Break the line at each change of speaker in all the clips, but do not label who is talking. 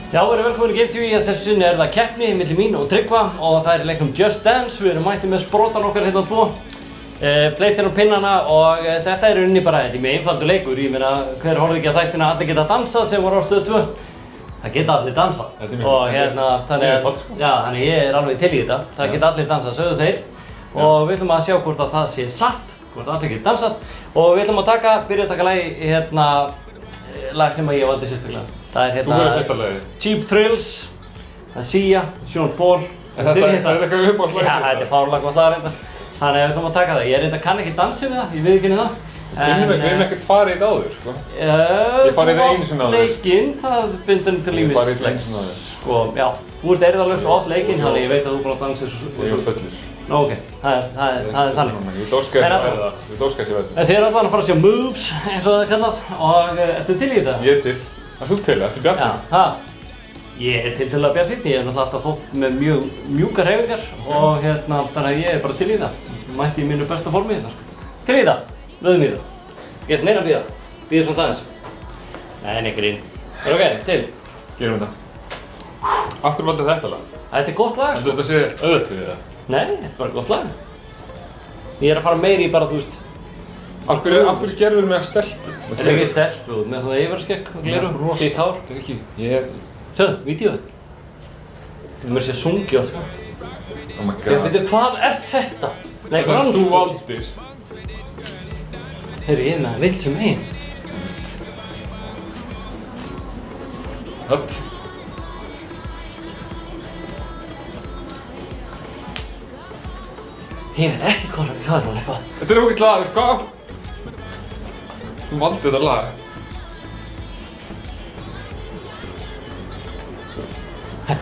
Já, verið velkomin í Game TV. Þessu sinni það keppni milli mín og Tryggva og það leiknum Just Dance. Við erum mættið með sprotan okkar hérna tvo. Playstation pinnana og þetta rauninni bara, þetta mjög einfaldur leikur. Ég meina, hver horfði ekki að þættina Allir geta dansað sem var á Stöð 2? Það geta allir dansað. Og hérna, þannig ég alveg til í þetta. Það geta allir dansað, sögðu þeir. Og við ætlum að sjá hvort að það sé satt, hvort allir geta dansað. Og við ætlum að byrja að taka lagi, lag sem ég valdi sérstaklega. Það hérna Cheap Thrills, Sia, Sean Paul.
Þetta eitthvað uppáhaldslag?
Já, þetta fáránlega gott lag reyndar. Þannig að við ætlum að taka það. Ég reyndar kann ekki dansa við það, ég viðurkenni það.
Við hefum ekkert farið í þetta áður, sko. Ég farið í það einu sinni áður.
Leikinn, það bindur til
Ég farið í þetta einu sinni áður.
Sko, já, þú ert eirðarlaus og oft leikinn, þannig ég veit að þú bara dansir svo.
Ég er fullur.
Nó, ok, það er þannig.
Ég vil óska þess að verða.
Þið eru allan að fara að sjá moves, eins og það er kallað, og ertu til í þetta?
Ég er til. Það þú til, ertu bjartsýnn?
Ég er til að bjartsýnn. Ég hef náttúrulega alltaf þótt með mjög mjúkar hreyfingar og þannig að ég er bara til í það. Mætti í mínu besta formi þetta. Til í það, löðum í það. Get neina að bíða. Bíða svona aðeins. Nei, grín. Ok, til.
Gerum þetta. Af hverju valdu þetta lag?
Þetta er gott lag, sko.
Þetta sé auðvelt fyrir það?
Nei, þetta er bara gott lag. Ég er að fara meiri í bara, þú veist.
Af hverju gerður þú með stelpu?
Þetta er ekki stelpu, með svona yfirskegg og gleru, hvítt hár.
Þetta er ekki, ég...
Sjöðu, vídeóið. Þú mér sé sungið allt, sko.
Oh my god.
Veitu, hvað er þetta? Nei,
hvað er þú valdir?
Heyrðu, ég er með það vilt sem einn.
Hött.
Ég veit ekkert hvað er hún eitthvað.
Þetta er okkur lag, veist hvað? Þú valdi þetta lag.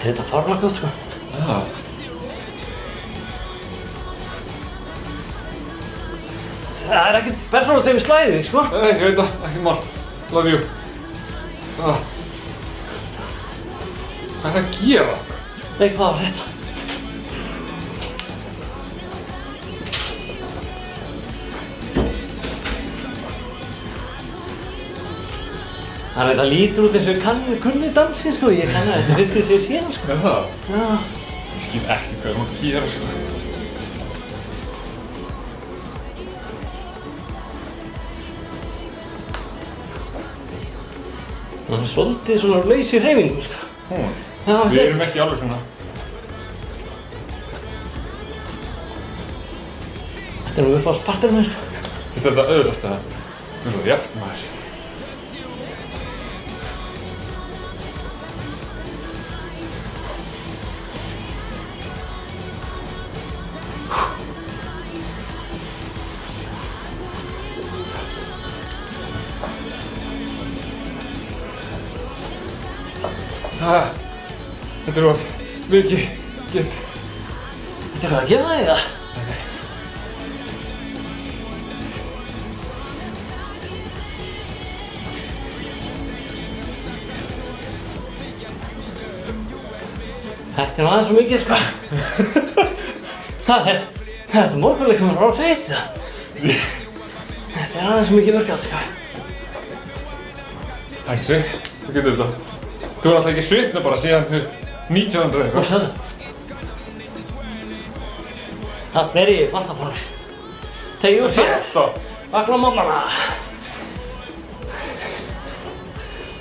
Þetta fáránlega gott, sko.
Já.
Það er ekkert persónulegt yfir slæðið, sko.
Nei, ég veit það, ekkert mál. Love you. Hvað er að gera?
Nei, hvað var þetta? Þannig að það lítur út eins og ég kunni dansinn, sko. Ég kann þetta fyrst þess að ég sé það, sko.
Er það?
Já.
Ég skil ekki hvað þú mátt gera, sko.
Það er svolítið svona laus í hreyfingum, sko. Já,
Við erum ekki alveg svona.
Þetta er nú uppáhaldsparturinn mér, sko.
Finnst þetta auðvitað það? Þú er svo jafn, maður. Þetta er of mikið get.
Þetta er hvað að gefa þig það? Þetta er aðeins svo mikið, sko. Þetta er morgunleikum á Rás 1, það. Þetta er aðeins svo mikið verkað, sko.
Hættu sig, þú getur þetta. Þú er alltaf ekki svitna bara síðan, þú veist, 1900 eitthvað.
Og sjáðu. Þarna er ég, fantafonur. Tegju úr sér.
Þetta?
Vakna á morgnana.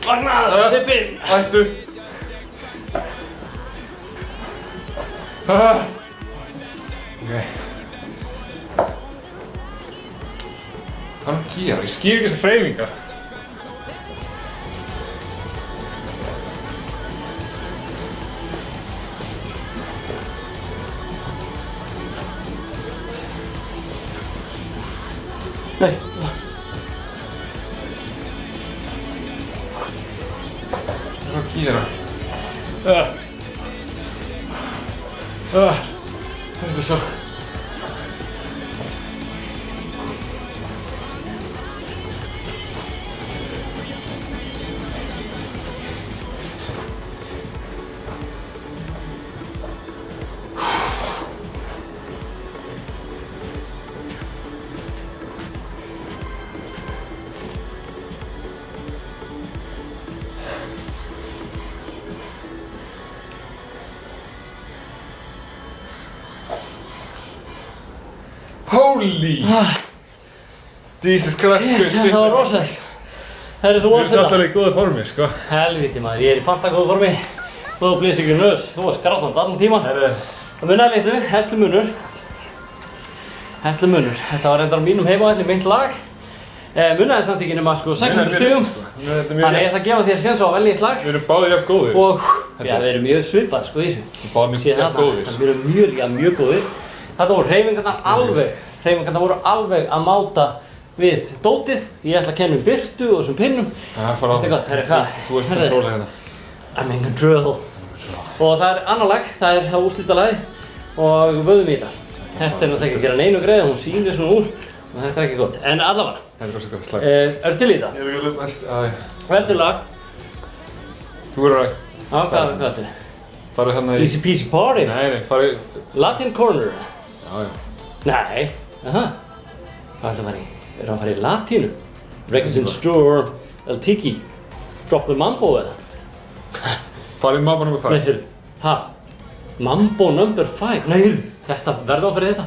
Vakna, sippinn.
Hættu. Ok. Hvað er að gera? Ég skil ekki þessar hreyfingar.
Nei.
Hvað er að gera? Þetta er svo... Holy! Jesus Christ, hvað shit.
Það var rosalega. Herri, þú
Við
varst
erum satt alveg í góða formi, sko.
Helviti maður, ég er í fantagóðu formi. Þú blés ekki nös, þú varst grátandi allan tíman. Það munaði litlu, Heslumunur. Heslumunur, þetta var reyndar á mínum heimavelli, mitt lag. Munaði samt ekki nema sko 600 stigum. Þannig ég ætla að gefa þér séns á að velja eitt lag.
Við erum báðir jafn góðir.
Og já, við erum mjög svipað sko í þessu.
Við báðum jafn góðir.
Við erum mjög góðir. Þetta voru hreyfingarnar voru alveg að máta við dótið. Ég ætla að kenna um Birtu og þessum pinnum. Þetta er gott, hvað?
Þú ert control hérna.
I'm in control. Og það er annar lag, það er það úrslitalagi og vöðum í þetta. Þetta er náttúrulega ekki að gera neinu greið, hún sýnir svona úr og þetta er ekki gott. En allavega.
Þetta er rosa gott slagt.
Ertu til í þetta?
Ég er ekki næst,
Veldu lag.
Þú verður að...
Já, hvað ættu?
Farðu hérna í...
Easy Peasy Party?
Nei, farðu í...
Latin Corner?
Já.
Nei. Aha. Hvað ættu að fara í? Er hann að fara í latínu? Records Storm, El Tiki, Drop the Mambo eða?
Farðu í Mambo nr. 5.
Nei, heyrðu. Mambo nr. 5? Nei, heyrðu. Þetta verður á fyrir þetta.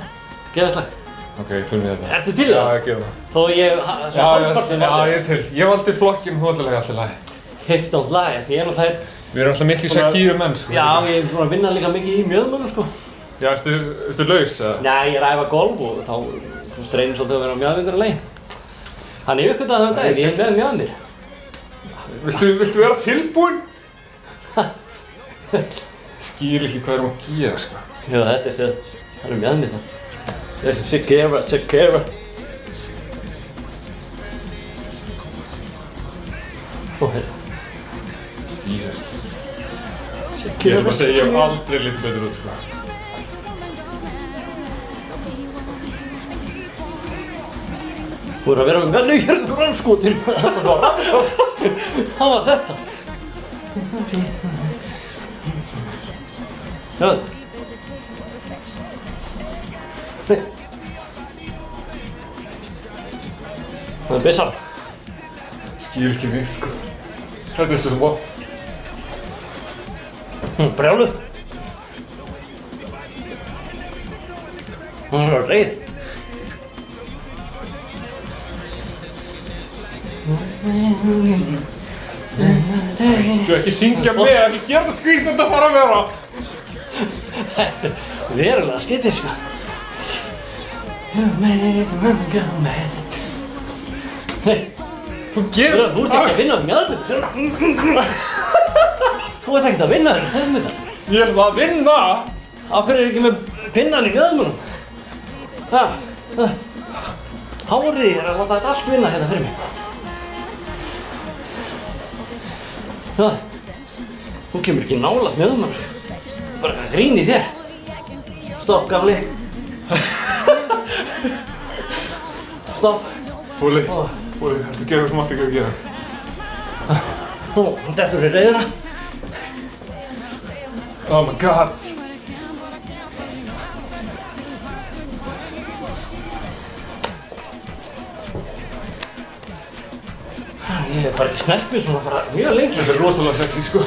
Gefa eitt lag.
Ok, fyrir mig þetta.
Ertu til í það?
Já, ég gefa það.
Þó ég...
Já, ég er til. Ég valdi flokkinn hóðlega alltaf lagi.
Hipt on lag, því ég er náttúrulega...
Við erum alltaf miklu Shakira menn, sko.
Já, ég er búinn að vinna líka mikið í mjöðmönnum, sko.
Já, ertu laus, eða?
Nei, ég er að æfa golf og þá streynir svolítið að vera á mjöðvingur að leið. Þannig ég uppgötaði þann daginn, ég er með mjöðmir.
Viltu vera tilbúinn? Skil ekki hvað erum að gera, sko.
Já, þetta er það. Það er mjöðmir það. Shakira. Ó, hérna.
Jesus. Ég ætlum að segja, ég hef aldrei litið betur út, sko.
Þú voru að vera með mér, nei, hérna fyrir anskotin. Það var þetta. Já. Nei. Það er byssan.
Skil ekki mig, sko. Þetta er svo sem vott.
Brjáluð. Hún er reið.
Þú ekki syngja með, ekki gera þetta skrýtnum þetta fara að vera.
Þetta er verulega skytið, sko. Nei.
Þú gerir
Þú ert ekki að vinna með mjöðmyndir. Þú ert ekkert að vinna þér mjöðmyndir.
Ég er svona að vinna.
Af hverju er ekki með pinnan í mjöðmönnum? Hárið þér að láta þetta allt vinna hérna fyrir mig. Þú kemur ekki nálægt mjöðmönnum. Bara að grín í þér. Stopp, gamli. Stopp.
Fúli, ertu að gera hvað sem átti ekki að gera?
Hún dettur í reiðina.
Oh my god.
Ég hef bara ekki snert mig svona bara mjög lengi.
Þetta er rosalega sexy, sko.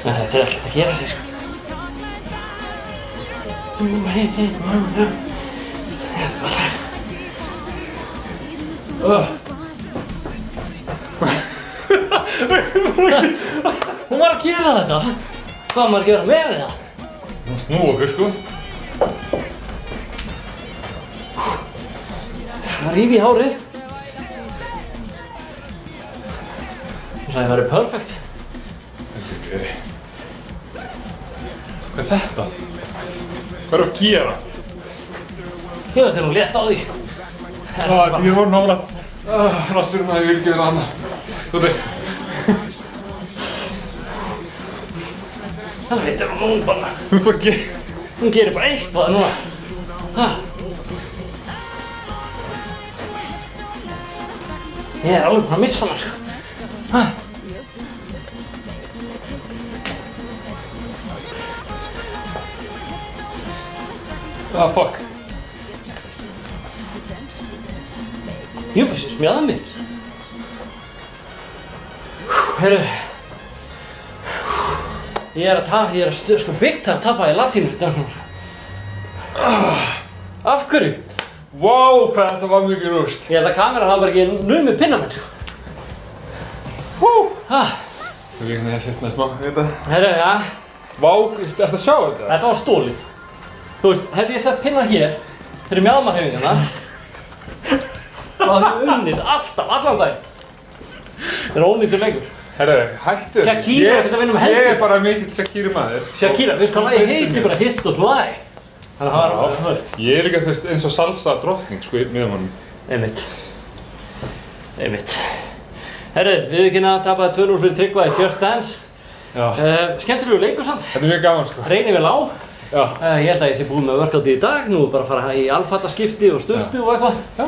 Þetta er ekkert að gera sig, sko. Hún var að gera þetta. Hvað var maður að gera með það?
Þú mást snúa okkur, sko.
Það rífi í hárið. Þú sagði að það væri perfekt.
Hvað er þetta? Hvað er að gera?
Já, þetta er nú létt á því.
Ég var nálægt. Rasturinn að ég vil ekki vera annað. Þetta er...
Það veitir hún bara. Hún gerir bara eitthvað núna. Ég er alveg búinn að missa hana, sko.
Fuck.
Jú, fyrst smjáða mig. Heyrðu. Ég er að sko big time tappa í latínu dansunum. Af hverju?
Vá, hvað þetta var mikið rúst.
Ég held að kameran hafa bara ekki numið pinna menn, sko.
Þú veist ekki að setja með smá, þetta.
Heyrðu, já.
Vá, ertu að sjá þetta?
Þetta var stólið. Þú veist, hefði ég sett pinna hér fyrir mjaðmarhreyfingana þá hefði ég unnið alltaf, allan daginn. Þetta er ónýtur leikur.
Herru, hættu.
Shakira er ekkert að vinna með hendur.
Ég er bara mikill Shakira maður.
Shakira, veist hvað lagið heitir bara Hits Don't Lie. Þannig að það var, þú veist.
Ég er líka, þú veist, eins og salsa drottning, sko, miðum honum.
Einmitt. Herru, viðurkenna að tapaði 2-0 fyrir Tryggva í Just Dance.
Já.
Skemmtilegu leikur samt.
Þetta er mjög gaman, sko.
Reynir vel á.
Já.
Ég held að ég sé búinn með workoutið í dag, nú bara að fara í alfataskipti og sturtu og eitthvað. Já.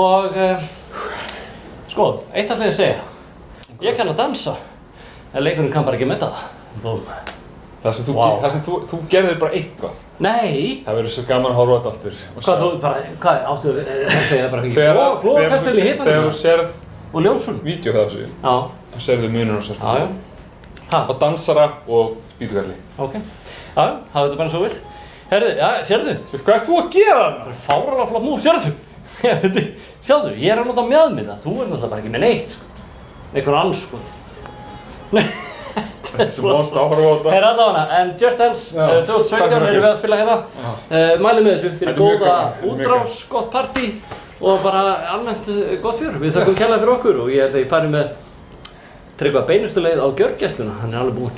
Og, sko, eitt ætla ég að segja. Ég kann að dansa, en leikurinn kann bara ekki metta það.
Það sem þú gerðir bara eitthvað.
Nei!
Það verður svo gaman að horfa á þetta aftur.
Hvað þú bara, áttu að segja bara ekki flóðkastum í hitanum?
Þegar þú sérð
og ljósun
vídeo það þessu, þá sérðu munur á svartum. Og dansara og spýtugalli.
Ok. Já, hafa þetta bara svo vilt. Herðu, já, sérðu?
Hvað ert þú að gera þarna?
Það er fáralega flott múl, sérðu? Sjáðu, ég er að nota mjöðmiða, þú ert náttúrulega bara ekki með neitt, sko. Einhver anskot.
Þetta er svo vond að horfa á þetta.
Heyr allavega, en Just Dance 2017 erum við að spila hérna. Mælum með þessu fyrir góða útrás, gott partí og bara almennt gott fjör. Við þökkum kærlega fyrir okkur og ég held að ég fari með Tryggva beinustu leið á gjörgæsluna, hann er alveg búinn.